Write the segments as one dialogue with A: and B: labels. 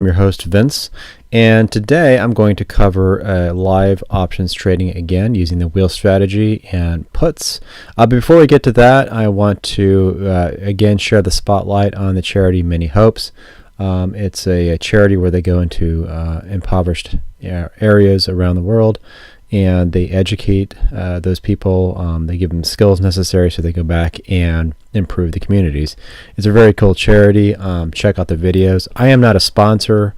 A: I'm your host Vince, and today I'm going to cover live options trading again using the wheel strategy and puts. Before we get to that, I want to again share the spotlight on the charity Many Hopes. It's a charity where they go into impoverished areas around the world, and they educate those people. They give them skills necessary so they go back and improve the communities. It's a very cool charity. Check out the videos. I am not a sponsor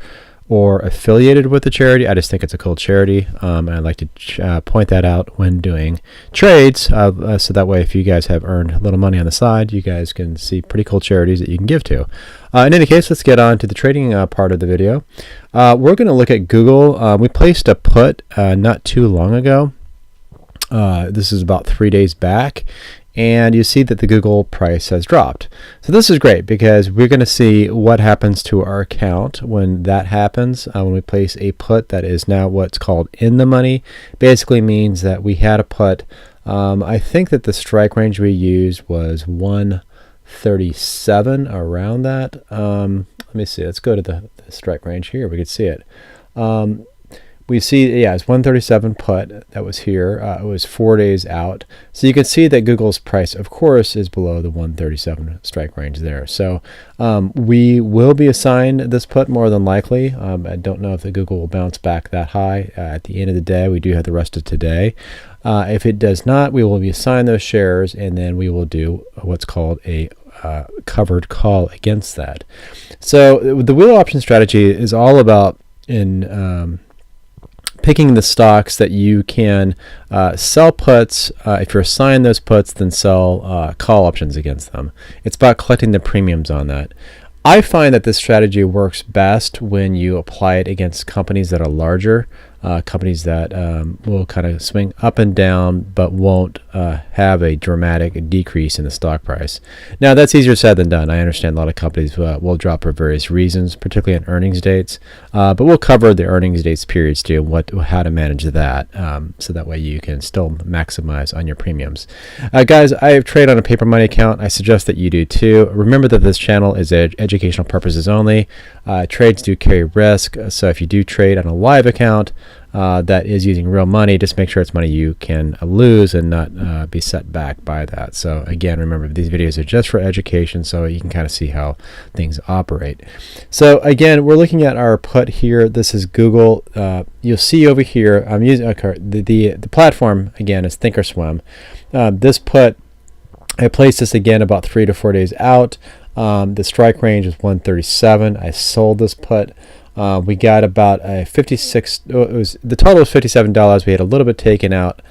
A: or affiliated with the charity. I just think it's a cool charity, and I'd like to point that out when doing trades, so that way if you guys have earned a little money on the side, you guys can see pretty cool charities that you can give to. In any case, let's get on to the trading part of the video. We're going to look at Google. We placed a put not too long ago. This is about 3 days back, and you see that the Google price has dropped. So this is great because we're going to see what happens to our account when that happens, when we place a put that is now what's called in the money. Basically means that we had a put. I think that the strike range we used was 137, around that. Let me see. Let's go to the strike range here. We can see it. We see, yeah, it's 137 put that was here. It was 4 days out. So you can see that Google's price, of course, is below the 137 strike range there. So we will be assigned this put more than likely. I don't know if the Google will bounce back that high. At the end of the day, we do have the rest of today. If it does not, we will be assigned those shares, and then we will do what's called a covered call against that. So the wheel option strategy is all about picking the stocks that you can sell puts. If you're assigned those puts, then sell call options against them. It's about collecting the premiums on that. I find that this strategy works best when you apply it against companies that are larger, companies that will kind of swing up and down but won't have a dramatic decrease in the stock price. Now, that's easier said than done. I understand a lot of companies will drop for various reasons, particularly on earnings dates, but we'll cover the earnings dates periods too, how to manage that, so that way you can still maximize on your premiums. Guys, I trade on a paper money account. I suggest that you do too. Remember that this channel is educational purposes only. Trades do carry risk, so if you do trade on a live account that is using real money, just make sure it's money you can lose and not be set back by that. So again, remember, these videos are just for education, so you can kind of see how things operate. So again, we're looking at our put here. This is Google. You'll see over here, I'm using the platform again is Thinkorswim. This put, I placed this again about 3 to 4 days out. The strike range is 137. I sold this put. We got about a 56. The total was $57. We had a little bit taken out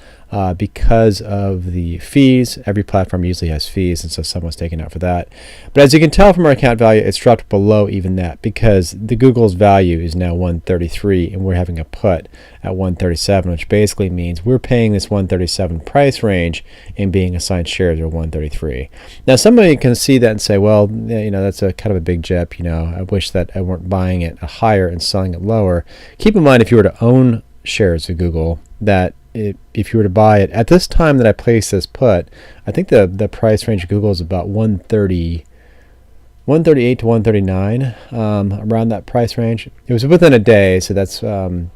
A: because of the fees. Every platform usually has fees, and so some was taken out for that. But as you can tell from our account value, it's dropped below even that because the Google's value is now 133, and we're having a put at 137, which basically means we're paying this 137 price range and being assigned shares at 133. Now, somebody can see that and say, well, you know, that's a kind of a big jump. You know, I wish that I weren't buying it higher and selling it lower. Keep in mind, if you were to own shares of Google, that if you were to buy it at this time that I placed this put, I think the price range of Google is about 138 to 139, around that price range. It was within a day, so that's the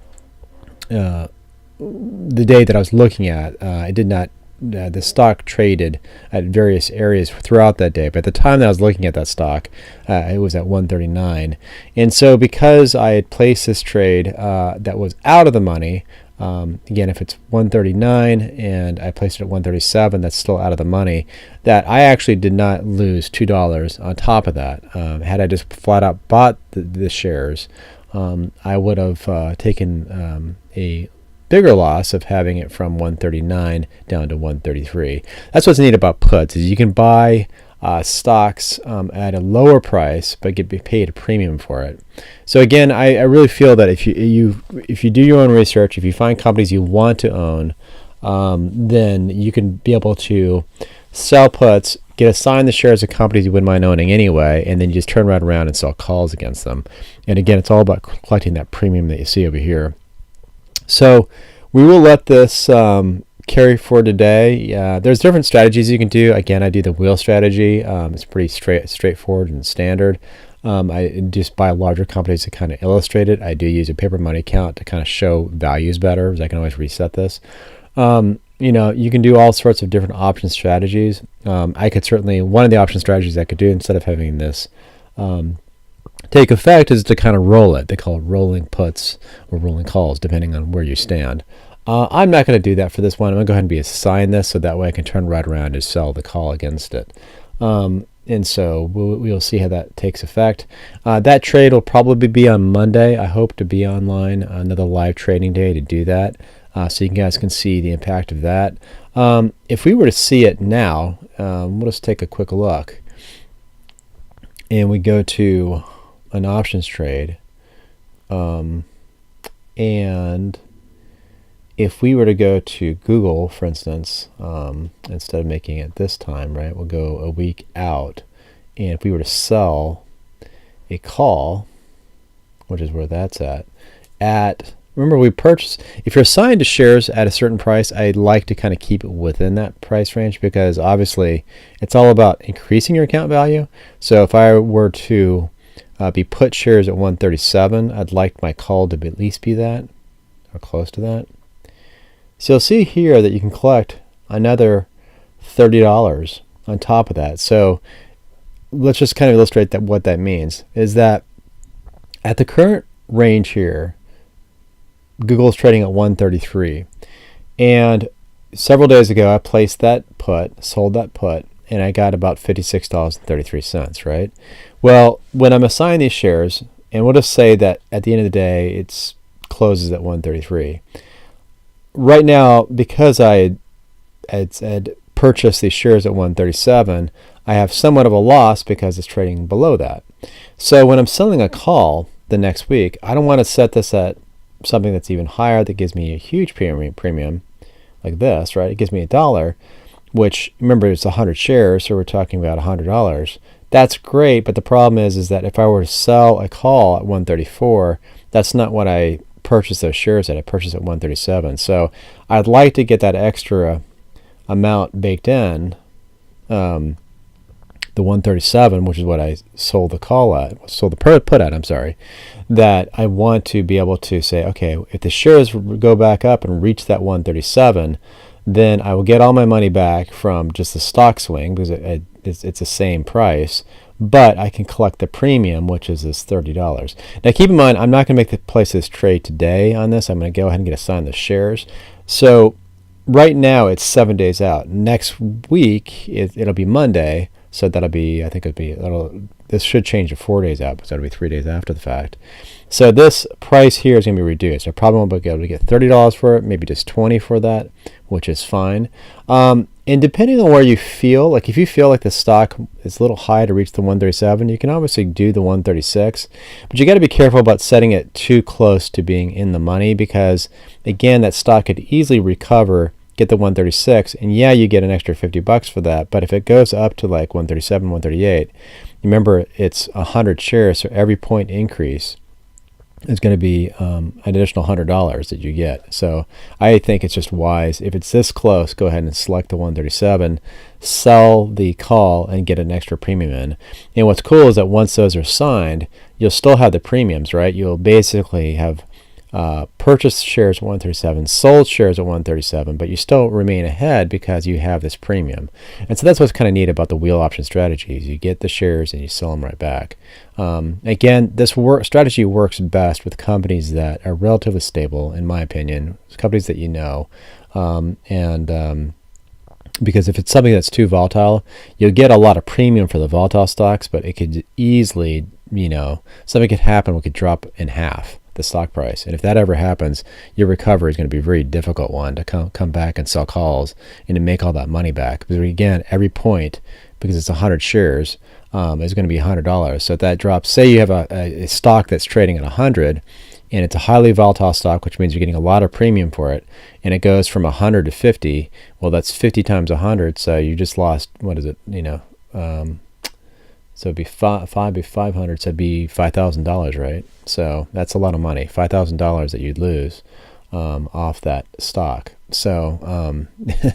A: day that I was looking at. I did not. The stock traded at various areas throughout that day, but at the time that I was looking at that stock, it was at 139. And so because I had placed this trade that was out of the money, again, if it's 139 and I placed it at 137, that's still out of the money, that I actually did not lose $2 on top of that. Had I just flat out bought the shares, I would have taken a bigger loss of having it from 139 down to 133. That's what's neat about puts, is you can buy stocks at a lower price but get paid a premium for it. So again, I really feel that if you do your own research, if you find companies you want to own, then you can be able to sell puts, get assigned the shares of companies you wouldn't mind owning anyway, and then you just turn around and sell calls against them. And again, it's all about collecting that premium that you see over here. So we will let this carry for today. There's different strategies you can do. Again, I do the wheel strategy. It's pretty straightforward and standard. I just buy larger companies to kind of illustrate it. I do use a paper money account to kind of show values better, because I can always reset this. You can do all sorts of different option strategies. I could certainly, one of the option strategies I could do instead of having this take effect is to kind of roll it. They call it rolling puts or rolling calls, depending on where you stand. I'm not going to do that for this one. I'm going to go ahead and be assigned this, so that way I can turn right around and sell the call against it. And so we'll see how that takes effect. That trade will probably be on Monday. I hope to be online another live trading day to do that, so you guys can see the impact of that. If we were to see it now, we'll just take a quick look. And we go to an options trade. And if we were to go to Google, for instance, instead of making it this time, right, we'll go a week out. And if we were to sell a call, which is where that's at, remember we purchase, if you're assigned to shares at a certain price, I'd like to kind of keep it within that price range, because obviously it's all about increasing your account value. So if I were to be put shares at 137, I'd like my call to at least be that, or close to that. So you'll see here that you can collect another $30 on top of that. So let's just kind of illustrate that. What that means is that at the current range here, Google is trading at 133. And several days ago, I placed that put, sold that put, and I got about $56.33, right? Well, when I'm assigned these shares, and we'll just say that at the end of the day, it closes at 133. Right now, because I had purchased these shares at 137, I have somewhat of a loss because it's trading below that. So when I'm selling a call the next week, I don't want to set this at something that's even higher, that gives me a huge premium like this, right? It gives me $1, which, remember, it's 100 shares, so we're talking about $100. That's great, but the problem is that if I were to sell a call at 134, that's not what I purchased those shares at. I purchased at 137. So I'd like to get that extra amount baked in, the 137, which is what I sold the call at, sold the put at, I'm sorry, that I want to be able to say, okay, if the shares go back up and reach that 137, then I will get all my money back from just the stock swing, because it's the same price, but I can collect the premium, which is this $30. Now keep in mind, I'm not going to place this trade today on this. I'm going to go ahead and get assigned the shares. So right now it's 7 days out. Next week it'll be Monday, so that'll be, I think this should change to 4 days out, because that'll be 3 days after the fact. So this price here is going to be reduced. I probably won't be able to get $30 for it, maybe just $20 for that, which is fine. And depending on where you feel, like if you feel like the stock is a little high to reach the 137, you can obviously do the 136, but you got to be careful about setting it too close to being in the money, because again, that stock could easily recover, get the 136, and yeah, you get an extra $50 for that. But if it goes up to like 137, 138, remember it's 100 shares, so every point increase is going to be an additional $100 that you get. So I think it's just wise, if it's this close, go ahead and select the 137, sell the call, and get an extra premium in. And what's cool is that once those are signed, you'll still have the premiums, right? You'll basically have purchased shares at 137, sold shares at 137, but you still remain ahead because you have this premium. And so that's what's kind of neat about the wheel option strategies. You get the shares and you sell them right back. Again, this strategy works best with companies that are relatively stable, in my opinion, companies that you know, because if it's something that's too volatile, you'll get a lot of premium for the volatile stocks, but it could easily, something could happen, it could drop in half the stock price. And if that ever happens, your recovery is going to be a very difficult one to come back and sell calls and to make all that money back. But again, every point, because it's 100 shares, is going to be $100. So if that drops, say you have a stock that's trading at 100, and it's a highly volatile stock, which means you're getting a lot of premium for it, and it goes from 100 to 50, well, that's 50 times 100, so you just lost, what is it, so it'd be 500, so it'd be $5,000, right? So that's a lot of money, $5,000 that you'd lose off that stock. So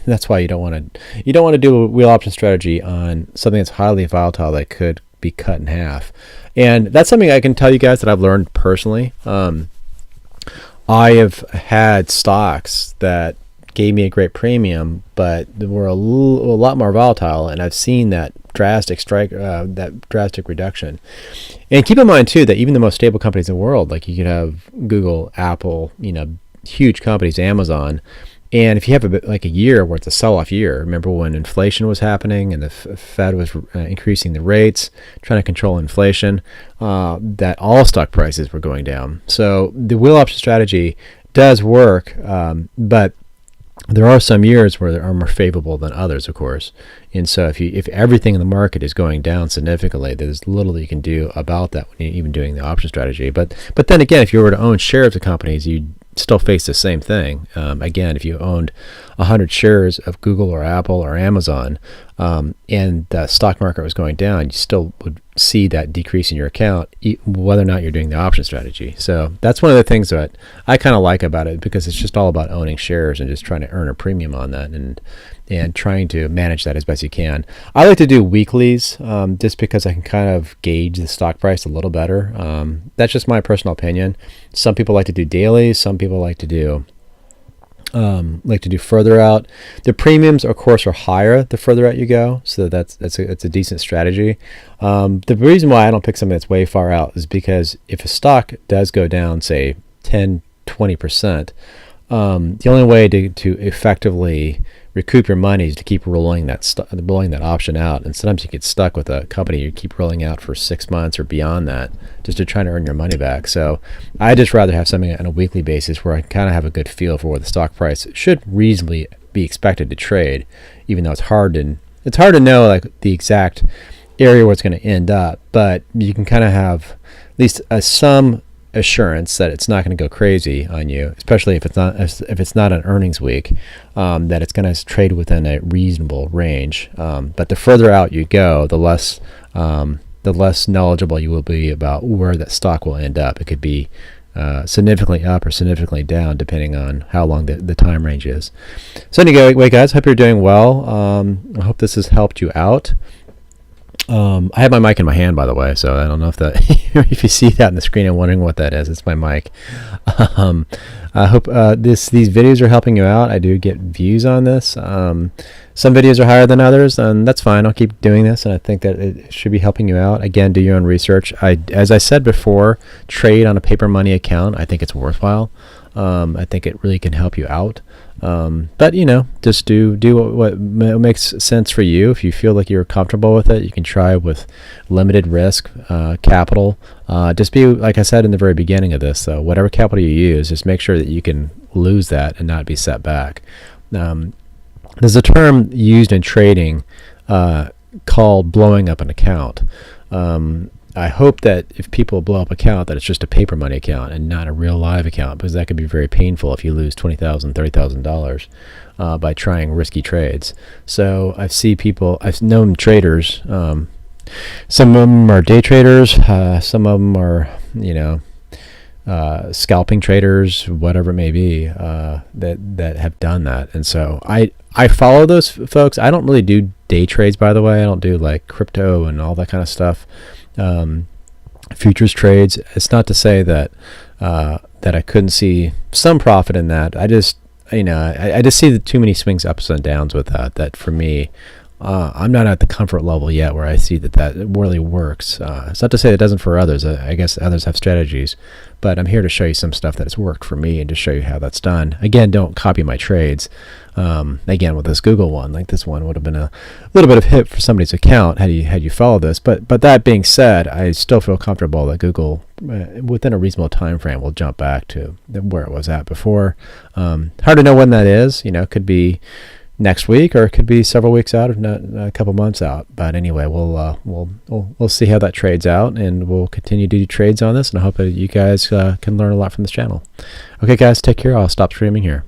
A: that's why you don't want to do a wheel option strategy on something that's highly volatile that could be cut in half. And that's something I can tell you guys that I've learned personally. I have had stocks that gave me a great premium, but they were a lot more volatile, and I've seen that drastic reduction. And keep in mind too that even the most stable companies in the world, like you could have Google, Apple, huge companies, Amazon, and if you have a year where it's a sell-off year, remember when inflation was happening and the Fed was increasing the rates, trying to control inflation, that all stock prices were going down. So the wheel option strategy does work, but there are some years where they are more favorable than others, of course. And so if everything in the market is going down significantly, there's little that you can do about that when you're even doing the option strategy. But then again, if you were to own shares of companies, you still face the same thing. Again, if you owned 100 shares of Google or Apple or Amazon, and the stock market was going down, you still would see that decrease in your account, whether or not you're doing the option strategy. So that's one of the things that I kind of like about it, because it's just all about owning shares and just trying to earn a premium on that and trying to manage that as best you can. I like to do weeklies, just because I can kind of gauge the stock price a little better. That's just my personal opinion. Some people like to do dailies. Some people like to do further out. The premiums, of course, are higher the further out you go, so it's a decent strategy. The reason why I don't pick something that's way far out is because if a stock does go down, say 10-20%, the only way to effectively recoup your money is to keep rolling that option out. And sometimes you get stuck with a company you keep rolling out for 6 months or beyond that, just to try to earn your money back. So I just rather have something on a weekly basis where I kind of have a good feel for where the stock price should reasonably be expected to trade, even though it's hard to know like the exact area where it's going to end up. But you can kind of have at least some assurance that it's not going to go crazy on you, especially if it's not an earnings week, that it's going to trade within a reasonable range. But the further out you go, the less knowledgeable you will be about where that stock will end up. It could be significantly up or significantly down, depending on how long the time range is. So anyway, guys, hope you're doing well. I hope this has helped you out. I have my mic in my hand, by the way, so I don't know if you see that on the screen and wondering what that is. It's my mic. I hope these videos are helping you out. I do get views on this. Some videos are higher than others, and that's fine. I'll keep doing this, and I think that it should be helping you out. Again, do your own research. As I said before, trade on a paper money account. I think it's worthwhile. I think it really can help you out. But just do what makes sense for you. If you feel like you're comfortable with it, you can try with limited risk capital. Just be, like I said in the very beginning of this, though, whatever capital you use, just make sure that you can lose that and not be set back. There's a term used in trading called blowing up an account. I hope that if people blow up an account, that it's just a paper money account and not a real live account, because that could be very painful if you lose $20,000, $30,000 by trying risky trades. So I've known traders. Some of them are day traders. Some of them are, scalping traders, whatever it may be, that have done that. And so I follow those folks. I don't really do day trades, by the way. I don't do like crypto and all that kind of stuff. Futures trades. It's not to say that I couldn't see some profit in that. I just see too many swings ups and downs with that. That for me, I'm not at the comfort level yet where I see that really works. It's not to say it doesn't for others. I guess others have strategies, but I'm here to show you some stuff that has worked for me and to show you how that's done. Again, don't copy my trades. Again, with this Google one, like this one would have been a little bit of hit for somebody's account had you followed this. But that being said, I still feel comfortable that Google, within a reasonable time frame, will jump back to where it was at before. Hard to know when that is. It could be next week, or it could be several weeks out, if not a couple months out. But anyway, we'll see how that trades out, and we'll continue to do trades on this. And I hope that you guys can learn a lot from this channel. Okay, guys, take care. I'll stop streaming here.